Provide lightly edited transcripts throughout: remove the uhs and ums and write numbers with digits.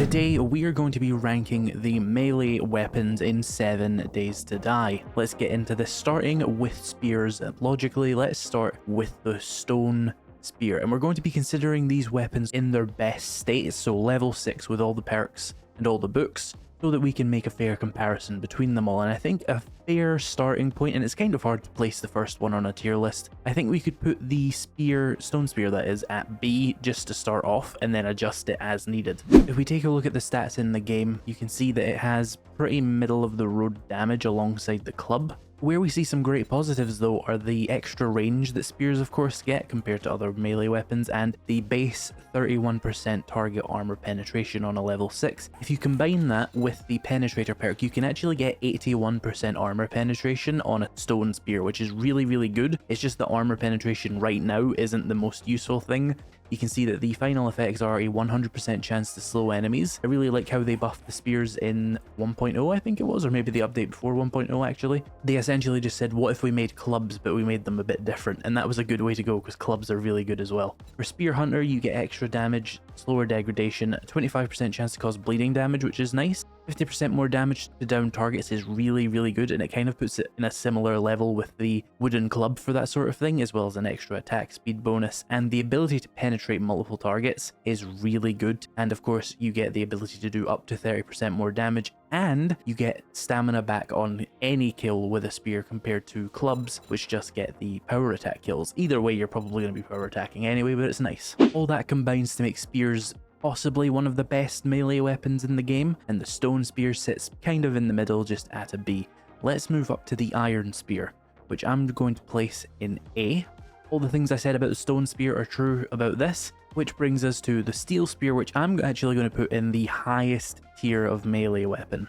Today we are going to be ranking the melee weapons in 7 Days to Die. Let's get into this, starting with spears. Logically, let's start with the stone spear, and we're going to be considering these weapons in their best state, so level 6 with all the perks and all the books, so that we can make a fair comparison between them all. And I think a fair starting point, and it's kind of hard to place the first one on a tier list, I think we could put the stone spear that is at B just to start off and then adjust it as needed. If we take a look at the stats in the game, you can see that it has pretty middle of the road damage alongside the club. Where we see some great positives though are the extra range that spears of course get compared to other melee weapons, and the base 31% target armor penetration on a level 6. If you combine that with the penetrator perk, you can actually get 81% armor penetration on a stone spear, which is really good. It's just the armor penetration right now isn't the most useful thing. You can see that the final effects are a 100% chance to slow enemies. I really like how they buffed the spears in 1.0, I think it was, or maybe the update before 1.0 actually. They essentially just said, what if we made clubs, but we made them a bit different? And that was a good way to go, because clubs are really good as well. For Spear Hunter, you get extra damage, slower degradation, 25% chance to cause bleeding damage, which is nice. 50% more damage to down targets is really good, and it kind of puts it in a similar level with the wooden club for that sort of thing, as well as an extra attack speed bonus. And the ability to penetrate multiple targets is really good, and of course you get the ability to do up to 30% more damage, and you get stamina back on any kill with a spear compared to clubs, which just get the power attack kills. Either way, you're probably going to be power attacking anyway, but it's nice. All that combines to make spears possibly one of the best melee weapons in the game, and the stone spear sits kind of in the middle, just at a B. Let's move up to the iron spear, which I'm going to place in A. All the things I said about the stone spear are true about this, which brings us to the steel spear, which I'm actually going to put in the highest tier of melee weapon.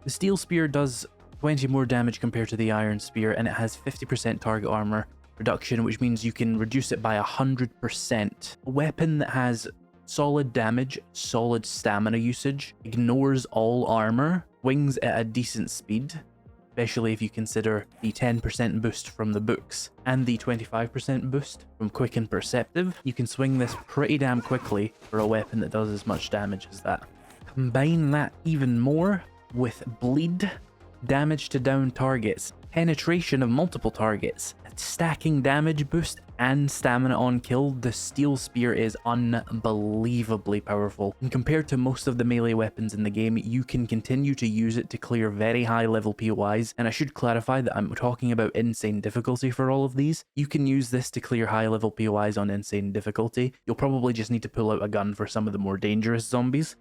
The steel spear does 20 more damage compared to the iron spear, and it has 50% target armor reduction, which means you can reduce it by 100%. A weapon that has solid damage, solid stamina usage, ignores all armor, swings at a decent speed, especially if you consider the 10% boost from the books and the 25% boost from quick and perceptive. You can swing this pretty damn quickly for a weapon that does as much damage as that. Combine that even more with bleed, damage to down targets, penetration of multiple targets, stacking damage boost, and stamina on kill. The steel spear is unbelievably powerful, and compared to most of the melee weapons in the game, you can continue to use it to clear very high level POIs. And I should clarify that I'm talking about insane difficulty for all of these. You can use this to clear high level POIs on insane difficulty. You'll probably just need to pull out a gun for some of the more dangerous zombies.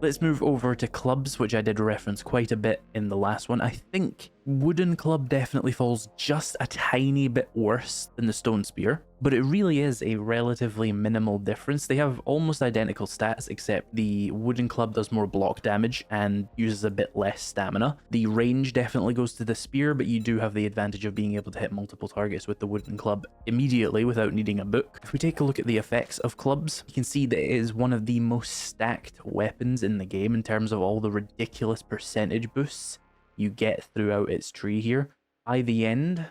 Let's move over to clubs, which I did reference quite a bit in the last one. I think wooden club definitely falls just a tiny bit worse than the stone spear, but it really is a relatively minimal difference. They have almost identical stats, except the wooden club does more block damage and uses a bit less stamina. The range definitely goes to the spear, but you do have the advantage of being able to hit multiple targets with the wooden club immediately without needing a book. If we take a look at the effects of clubs, you can see that it is one of the most stacked weapons in the game in terms of all the ridiculous percentage boosts you get throughout its tree here. By the end,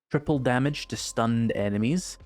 triple damage to stunned enemies,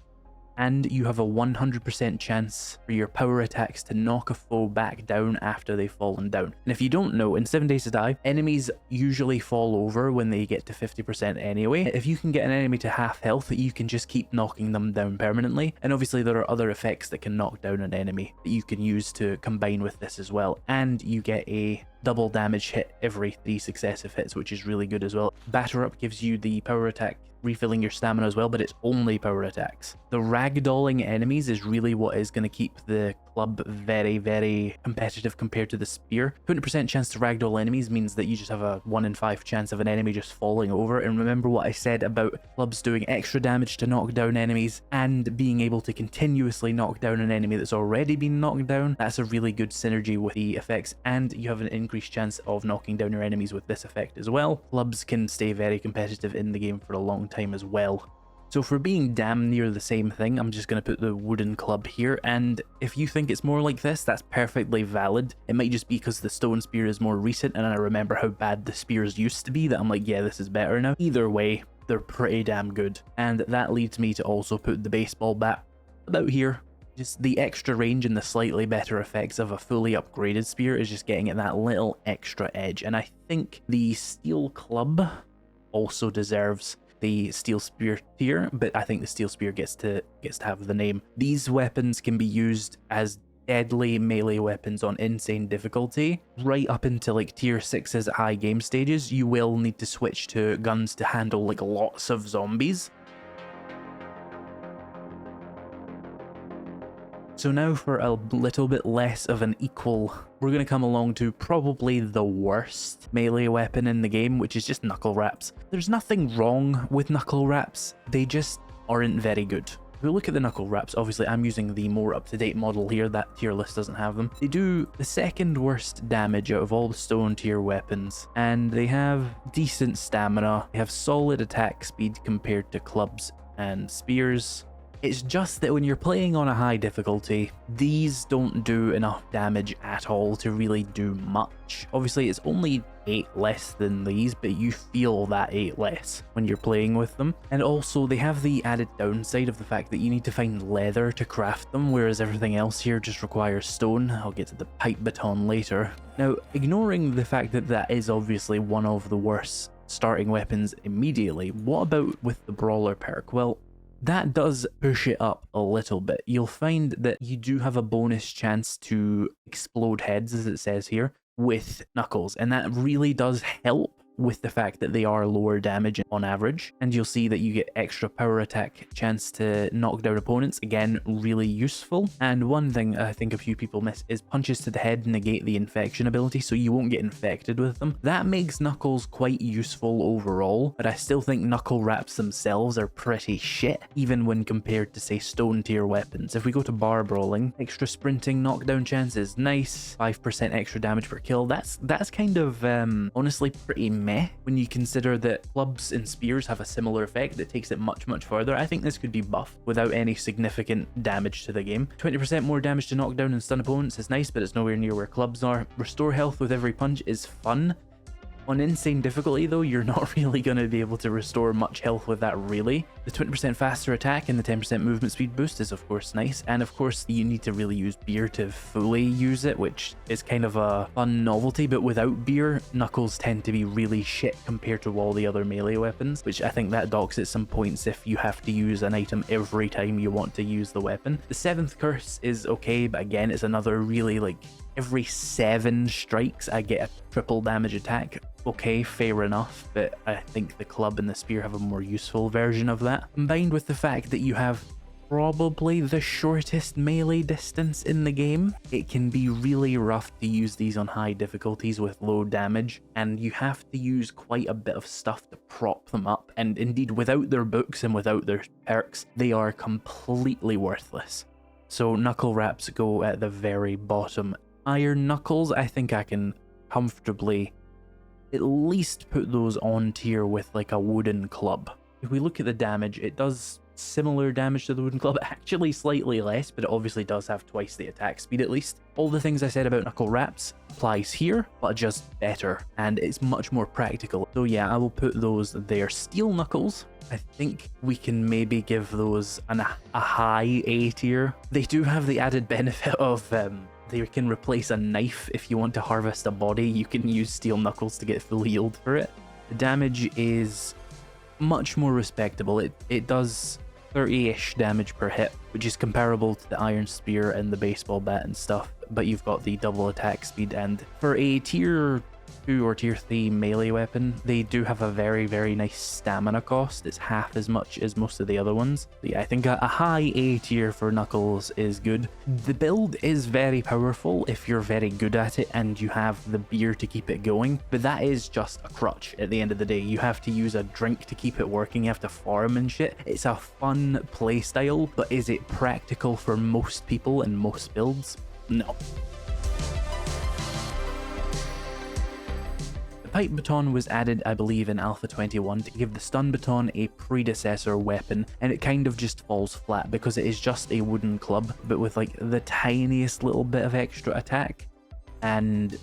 and you have a 100% chance for your power attacks to knock a foe back down after they've fallen down. And if you don't know, in 7 Days to Die, enemies usually fall over when they get to 50% anyway. If you can get an enemy to half health, you can just keep knocking them down permanently. And obviously there are other effects that can knock down an enemy that you can use to combine with this as well. And you get a double damage hit every 3 successive hits, which is really good as well. Batter Up gives you the power attack, refilling your stamina as well, but it's only power attacks. The ragdolling enemies is really what is going to keep the club very competitive compared to the spear. 20% chance to ragdoll enemies means that you just have a 1 in 5 chance of an enemy just falling over. And remember what I said about clubs doing extra damage to knock down enemies and being able to continuously knock down an enemy that's already been knocked down. That's a really good synergy with the effects, and you have an increased chance of knocking down your enemies with this effect as well. Clubs can stay very competitive in the game for a long time as well. So for being damn near the same thing, I'm just going to put the wooden club here, and if you think it's more like this, that's perfectly valid. It might just be because the stone spear is more recent and I remember how bad the spears used to be that I'm like, yeah, this is better now. Either way, they're pretty damn good. And that leads me to also put the baseball bat about here. Just the extra range and the slightly better effects of a fully upgraded spear is just getting it that little extra edge. And I think the steel club also deserves the steel spear tier, but I think the steel spear gets to have the name. These weapons can be used as deadly melee weapons on insane difficulty. Right up into like tier 6's high game stages, you will need to switch to guns to handle like lots of zombies. So now for a little bit less of an equal, we're going to come along to probably the worst melee weapon in the game, which is just knuckle wraps. There's nothing wrong with knuckle wraps, they just aren't very good. If we look at the knuckle wraps, obviously I'm using the more up-to-date model here, that tier list doesn't have them. They do the second worst damage out of all the stone tier weapons, and they have decent stamina, they have solid attack speed compared to clubs and spears. It's just that when you're playing on a high difficulty, these don't do enough damage at all to really do much. Obviously, it's only 8 less than these, but you feel that 8 less when you're playing with them. And also, they have the added downside of the fact that you need to find leather to craft them, whereas everything else here just requires stone. I'll get to the pipe baton later. Now, ignoring the fact that that is obviously one of the worst starting weapons immediately, what about with the brawler perk? Well, that does push it up a little bit. You'll find that you do have a bonus chance to explode heads, as it says here, with knuckles, and that really does help with the fact that they are lower damage on average, and you'll see that you get extra power attack chance to knock down opponents, again really useful. And one thing I think a few people miss is punches to the head negate the infection ability, so you won't get infected with them. That makes knuckles quite useful overall, but I still think knuckle wraps themselves are pretty shit, even when compared to say stone tier weapons. If we go to bar brawling, extra sprinting knockdown chances, nice, 5% extra damage per kill, that's kind of honestly pretty meh when you consider that clubs and spears have a similar effect that takes it much further. I think this could be buffed without any significant damage to the game. 20% more damage to knock down and stun opponents is nice, but it's nowhere near where clubs are. Restore health with every punch is fun. On insane difficulty though, you're not really going to be able to restore much health with that really. The 20% faster attack and the 10% movement speed boost is of course nice, and of course you need to really use beer to fully use it, which is kind of a fun novelty, but without beer, knuckles tend to be really shit compared to all the other melee weapons, which I think that docks at some points if you have to use an item every time you want to use the weapon. The 7th curse is okay, but again it's another really like every 7 strikes I get a triple damage attack. Okay, fair enough, but I think the club and the spear have a more useful version of that. Combined with the fact that you have probably the shortest melee distance in the game, it can be really rough to use these on high difficulties with low damage, and you have to use quite a bit of stuff to prop them up, and indeed without their books and without their perks, they are completely worthless. So knuckle wraps go at the very bottom. Iron knuckles, I think I can comfortably at least put those on tier with like a wooden club. If we look at the damage, it does similar damage to the wooden club, actually slightly less, but it obviously does have twice the attack speed at least. All the things I said about knuckle wraps applies here, but just better, and it's much more practical. So yeah, I will put those there. Steel knuckles, I think we can maybe give those a high A tier. They do have the added benefit of they can replace a knife. If you want to harvest a body, you can use steel knuckles to get full yield for it. The damage is much more respectable. It does 30-ish damage per hit, which is comparable to the iron spear and the baseball bat and stuff, but you've got the double attack speed, and for a tier 2 or tier 3 melee weapon, they do have a very nice stamina cost. It's half as much as most of the other ones. But yeah, I think a high A tier for knuckles is good. The build is very powerful if you're very good at it and you have the beer to keep it going, but that is just a crutch at the end of the day. You have to use a drink to keep it working, you have to farm and shit. It's a fun playstyle, but is it practical for most people and most builds? No. Pipe baton was added, I believe, in Alpha 21 to give the stun baton a predecessor weapon, and it kind of just falls flat because it is just a wooden club, but with like the tiniest little bit of extra attack. And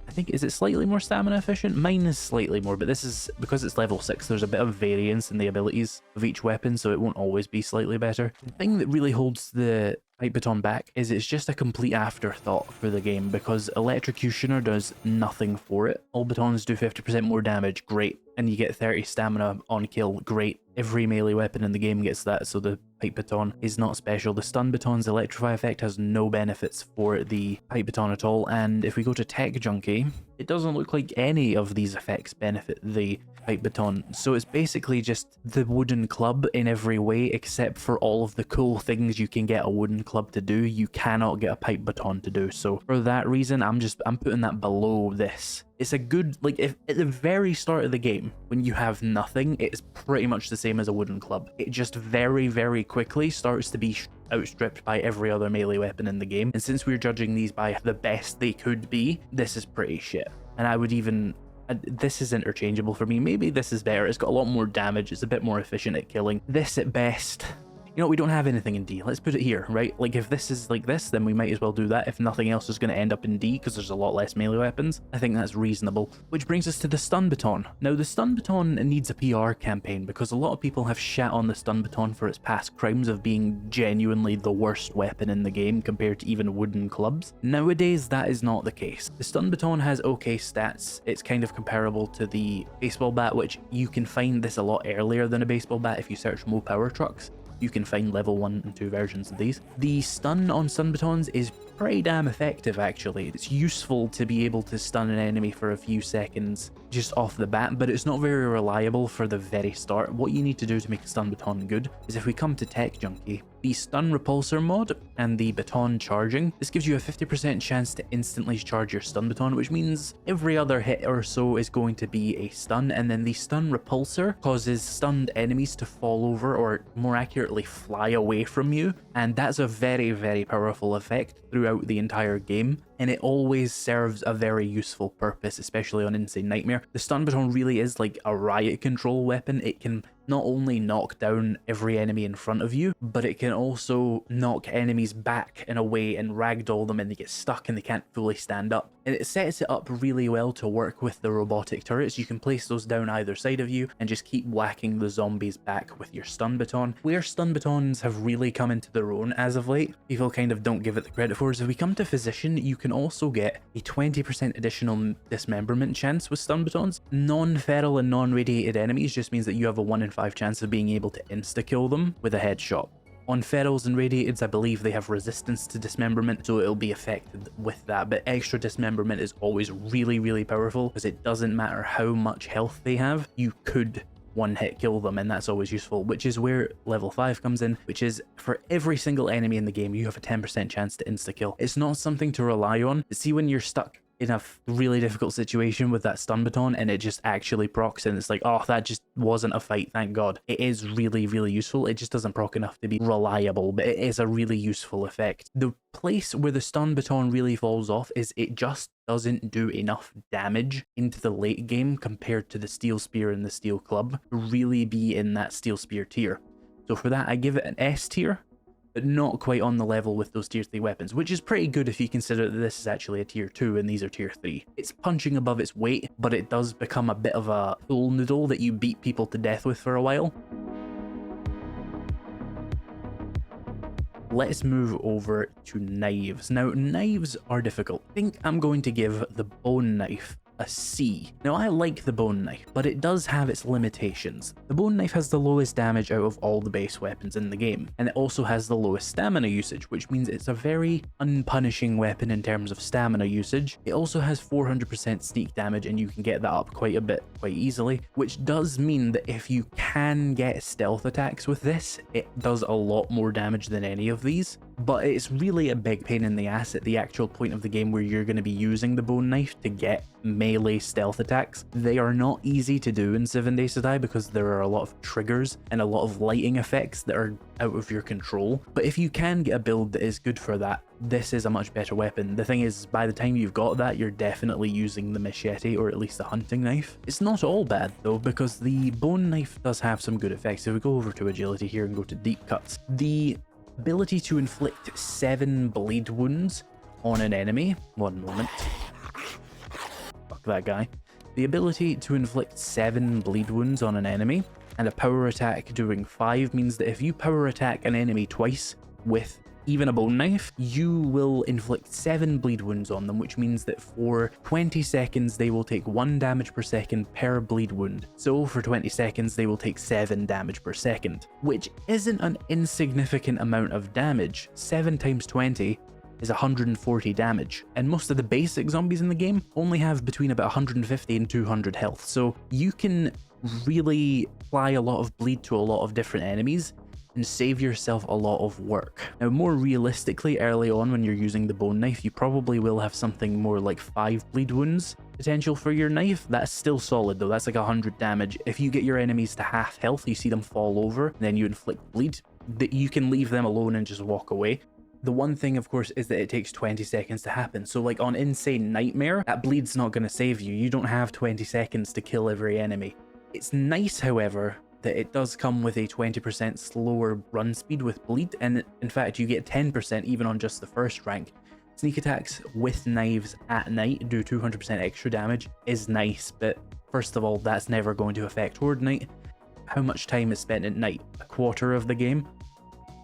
I think, is it slightly more stamina efficient? Mine is slightly more, but this is, because it's level 6, there's a bit of variance in the abilities of each weapon, so it won't always be slightly better. The thing that really holds the Pipe Baton back is it's just a complete afterthought for the game because Electrocutioner does nothing for it. All batons do 50% more damage, great. And you get 30 stamina on kill, great. Every melee weapon in the game gets that, so the Pipe Baton is not special. The Stun Baton's Electrify effect has no benefits for the Pipe Baton at all, and if we go to Tech Junkie, it doesn't look like any of these effects benefit the Pipe Baton, so it's basically just the wooden club in every way, except for all of the cool things you can get a wooden club to do, you cannot get a Pipe Baton to do. So for that reason, I'm putting that below this. It's a good, like, if at the very start of the game, when you have nothing, it's pretty much the same as a wooden club. It just very, very quickly starts to be outstripped by every other melee weapon in the game. And since we're judging these by the best they could be, this is pretty shit. And I would even... this is interchangeable for me. Maybe this is better. It's got a lot more damage. It's a bit more efficient at killing. This at best... You know, we don't have anything in D. Let's put it here, right? Like, if this is like this, then we might as well do that if nothing else is going to end up in D, because there's a lot less melee weapons. I think that's reasonable. Which brings us to the Stun Baton. Now, the Stun Baton needs a PR campaign, because a lot of people have shat on the Stun Baton for its past crimes of being genuinely the worst weapon in the game compared to even wooden clubs. Nowadays, that is not the case. The Stun Baton has okay stats. It's kind of comparable to the baseball bat, which you can find this a lot earlier than a baseball bat if you search Mo Power Trucks. You can find level 1 and 2 versions of these. The stun on stun batons is pretty damn effective, actually. It's useful to be able to stun an enemy for a few seconds just off the bat, but it's not very reliable for the very start. What you need to do to make a stun baton good is if we come to Tech Junkie, the stun repulsor mod and the baton charging, this gives you a 50% chance to instantly charge your stun baton, which means every other hit or so is going to be a stun, and then the stun repulsor causes stunned enemies to fall over, or more accurately fly away from you, and that's a very, very powerful effect throughout the entire game, and it always serves a very useful purpose, especially on Insane Nightmare. The stun baton really is like a riot control weapon. It can not only knock down every enemy in front of you, but it can also knock enemies back in a way and ragdoll them, and they get stuck and they can't fully stand up. And it sets it up really well to work with the robotic turrets. You can place those down either side of you and just keep whacking the zombies back with your stun baton. Where stun batons have really come into their own as of late, people kind of don't give it the credit for, is if we come to Physician, you can also get a 20% additional dismemberment chance with stun batons. Non-feral and non-radiated enemies just means that you have a 1 in 5 chance of being able to insta-kill them with a headshot. On ferals and radiateds, I believe they have resistance to dismemberment, so it'll be affected with that, but extra dismemberment is always really, really powerful, because it doesn't matter how much health they have, you could one-hit kill them, and that's always useful, which is where level 5 comes in, which is for every single enemy in the game, you have a 10% chance to insta-kill. It's not something to rely on. See, when you're stuck in a really difficult situation with that stun baton and it just actually procs and it's like, oh, that just wasn't a fight, thank God. It is really, really useful. It just doesn't proc enough to be reliable, but it is a really useful effect. The place where the stun baton really falls off is it just doesn't do enough damage into the late game compared to the steel spear and the steel club to really be in that steel spear tier. So for that, I give it an S tier, but not quite on the level with those tier 3 weapons, which is pretty good if you consider that this is actually a tier 2 and these are tier 3. It's punching above its weight, but it does become a bit of a pool noodle that you beat people to death with for a while. Let's move over to knives. Now, knives are difficult. I think I'm going to give the bone knife a C. Now, I like the bone knife, but it does have its limitations. The bone knife has the lowest damage out of all the base weapons in the game, and it also has the lowest stamina usage, which means it's a very unpunishing weapon in terms of stamina usage. It also has 400% sneak damage, and you can get that up quite a bit, quite easily, which does mean that if you can get stealth attacks with this, it does a lot more damage than any of these. But it's really a big pain in the ass at the actual point of the game where you're going to be using the bone knife to get melee stealth attacks. They are not easy to do in 7 Days to Die because there are a lot of triggers and a lot of lighting effects that are out of your control. But if you can get a build that is good for that, this is a much better weapon. The thing is, by the time you've got that, you're definitely using the machete or at least the hunting knife. It's not all bad though, because the bone knife does have some good effects. If we go over to agility here and go to deep cuts, the ability to inflict 7 bleed wounds on an enemy. One moment. Fuck that guy. The ability to inflict 7 bleed wounds on an enemy and a power attack doing 5 means that if you power attack an enemy twice with even a bone knife, you will inflict 7 bleed wounds on them, which means that for 20 seconds they will take 1 damage per second per bleed wound. So for 20 seconds they will take 7 damage per second, which isn't an insignificant amount of damage. 7 times 20 is 140 damage, and most of the basic zombies in the game only have between about 150 and 200 health, so you can really apply a lot of bleed to a lot of different enemies and save yourself a lot of work. Now, more realistically, early on when you're using the bone knife, you probably will have something more like 5 bleed wounds potential for your knife. That's still solid though, that's like 100 damage. If you get your enemies to half health, you see them fall over, and then you inflict bleed, that you can leave them alone and just walk away. The one thing, of course, is that it takes 20 seconds to happen. So like on Insane Nightmare, that bleed's not going to save you. You don't have 20 seconds to kill every enemy. It's nice, however, that it does come with a 20% slower run speed with bleed, and in fact you get 10% even on just the first rank. Sneak attacks with knives at night do 200% extra damage is nice, but first of all, that's never going to affect Horde Night. How much time is spent at night? A quarter of the game.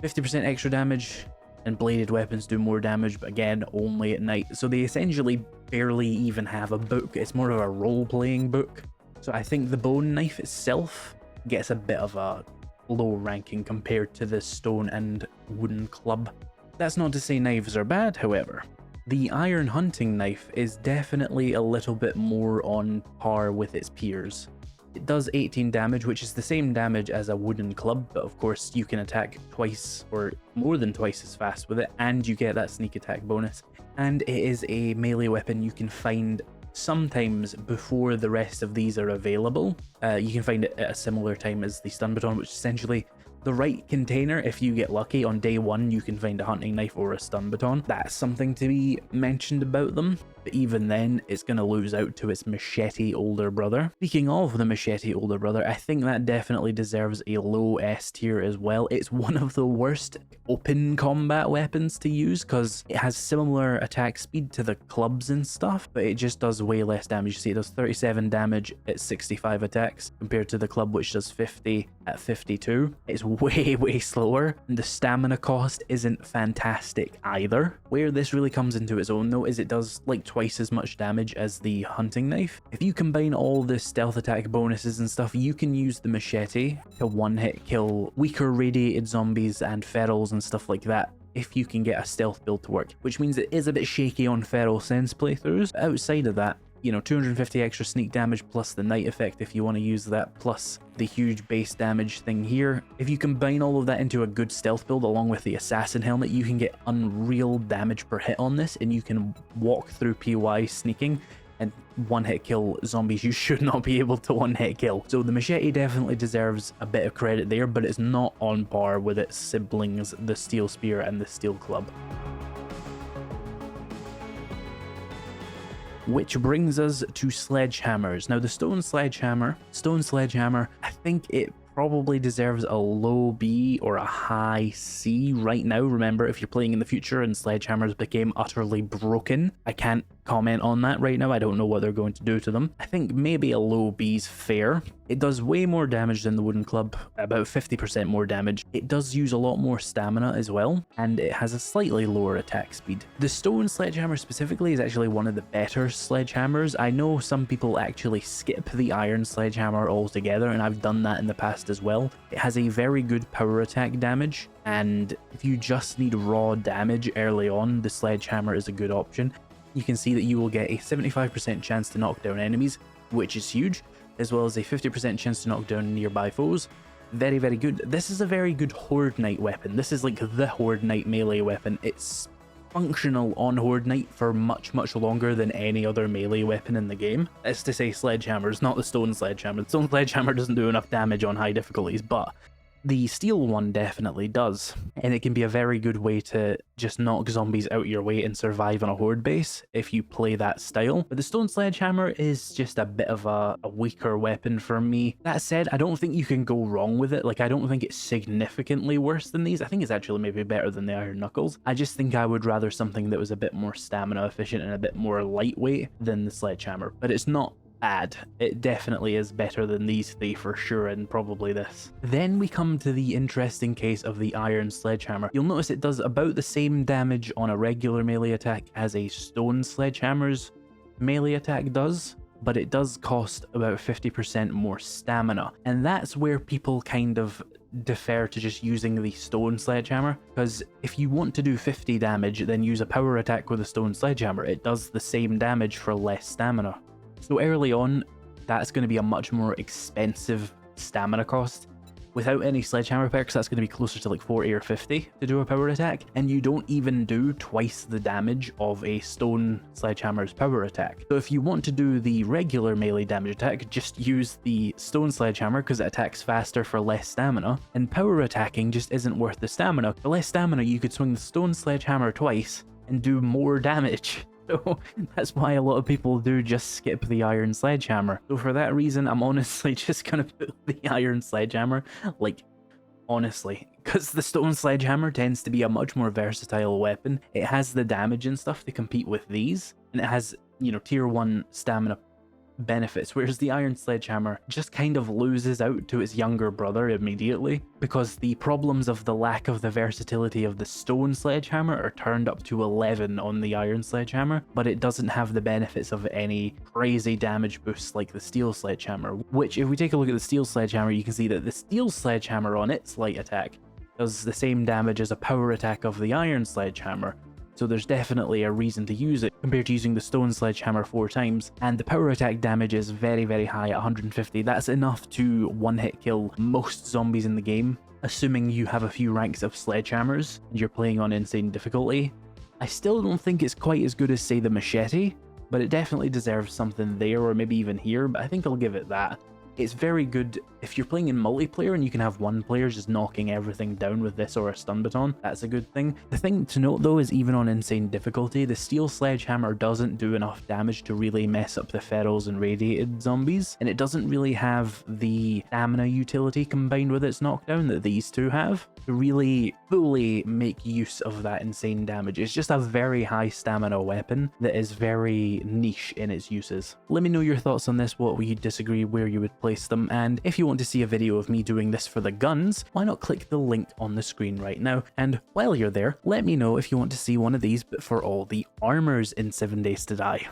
50% extra damage, and bladed weapons do more damage, but again, only at night. So they essentially barely even have a book. It's more of a role-playing book. So I think the bone knife itself gets a bit of a low ranking compared to the stone and wooden club. That's not to say knives are bad, however. The iron hunting knife is definitely a little bit more on par with its peers. It does 18 damage, which is the same damage as a wooden club, but of course you can attack twice or more than twice as fast with it, and you get that sneak attack bonus. And it is a melee weapon you can find sometimes before the rest of these are available. You can find it at a similar time as the stun baton, which is essentially the right container. If you get lucky on day 1, you can find a hunting knife or a stun baton. That's something to be mentioned about them, but even then it's going to lose out to its machete older brother. Speaking of the machete older brother, I think that definitely deserves a low S tier as well. It's one of the worst open combat weapons to use because it has similar attack speed to the clubs and stuff, but it just does way less damage. You see, it does 37 damage at 65 attacks compared to the club, which does 50 at 52. It's way slower, and the stamina cost isn't fantastic either. Where this really comes into its own though is it does like twice as much damage as the hunting knife. If you combine all the stealth attack bonuses and stuff, you can use the machete to one-hit kill weaker radiated zombies and ferals and stuff like that if you can get a stealth build to work, which means it is a bit shaky on feral sense playthroughs. But outside of that, you know, 250 extra sneak damage plus the night effect if you want to use that, plus the huge base damage thing here. If you combine all of that into a good stealth build along with the assassin helmet, you can get unreal damage per hit on this, and you can walk through PY sneaking and one-hit kill zombies you should not be able to one-hit kill. So the machete definitely deserves a bit of credit there, but it's not on par with its siblings, the steel spear and the steel club. Which brings us to sledgehammers. Now the stone sledgehammer, I think it probably deserves a low B or a high C right now. Remember, if you're playing in the future and sledgehammers became utterly broken, I can't comment on that right now. I don't know what they're going to do to them. I think maybe a low B's fair. It does way more damage than the wooden club, about 50% more damage. It does use a lot more stamina as well, and it has a slightly lower attack speed. The stone sledgehammer specifically is actually one of the better sledgehammers. I know some people actually skip the iron sledgehammer altogether, and I've done that in the past as well. It has a very good power attack damage, and if you just need raw damage early on, the sledgehammer is a good option. You can see that you will get a 75% chance to knock down enemies, which is huge, as well as a 50% chance to knock down nearby foes. Very good. This is a very good Horde Night weapon. This is like the Horde Night melee weapon. It's functional on Horde Night for much longer than any other melee weapon in the game. That's to say sledgehammers, not the stone sledgehammer. The stone sledgehammer doesn't do enough damage on high difficulties, but the steel one definitely does, and it can be a very good way to just knock zombies out your way and survive on a horde base if you play that style. But the stone sledgehammer is just a bit of a weaker weapon for me. That said, I don't think you can go wrong with it. Like, I don't think it's significantly worse than these. I think it's actually maybe better than the iron knuckles. I just think I would rather something that was a bit more stamina efficient and a bit more lightweight than the sledgehammer. But it's not bad. It definitely is better than these three for sure, and probably this. Then we come to the interesting case of the Iron Sledgehammer. You'll notice it does about the same damage on a regular melee attack as a Stone Sledgehammer's melee attack does, but it does cost about 50% more stamina. And that's where people kind of defer to just using the Stone Sledgehammer, because if you want to do 50 damage, then use a power attack with a Stone Sledgehammer. It does the same damage for less stamina. So early on, that's going to be a much more expensive stamina cost. Without any Sledgehammer perks, that's going to be closer to like 40 or 50 to do a power attack, and you don't even do twice the damage of a Stone Sledgehammer's power attack. So if you want to do the regular melee damage attack, just use the Stone Sledgehammer because it attacks faster for less stamina, and power attacking just isn't worth the stamina. For less stamina, you could swing the Stone Sledgehammer twice and do more damage. So that's why a lot of people do just skip the Iron Sledgehammer. So for that reason, I'm honestly just gonna put the Iron Sledgehammer, like, honestly, because the Stone Sledgehammer tends to be a much more versatile weapon. It has the damage and stuff to compete with these, and it has, you know, tier 1 stamina benefits, whereas the Iron Sledgehammer just kind of loses out to its younger brother immediately, because the problems of the lack of the versatility of the Stone Sledgehammer are turned up to 11 on the Iron Sledgehammer, but it doesn't have the benefits of any crazy damage boosts like the Steel Sledgehammer, which if we take a look at the Steel Sledgehammer, you can see that the Steel Sledgehammer on its light attack does the same damage as a power attack of the Iron Sledgehammer. So there's definitely a reason to use it compared to using the Stone Sledgehammer 4 times. And the power attack damage is very, very high at 150. That's enough to one-hit kill most zombies in the game, assuming you have a few ranks of Sledgehammers and you're playing on insane difficulty. I still don't think it's quite as good as, say, the Machete, but it definitely deserves something there, or maybe even here, but I think I'll give it that. It's very good if you're playing in multiplayer and you can have one player just knocking everything down with this or a stun baton. That's a good thing. The thing to note though is even on insane difficulty, the Steel Sledgehammer doesn't do enough damage to really mess up the ferals and radiated zombies, and it doesn't really have the stamina utility combined with its knockdown that these two have to really fully make use of that insane damage. It's just a very high stamina weapon that is very niche in its uses. Let me know your thoughts on this, what you disagree, where you would place them, and if you want to see a video of me doing this for the guns, why not click the link on the screen right now? And while you're there, let me know if you want to see one of these but for all the armors in 7 Days to Die.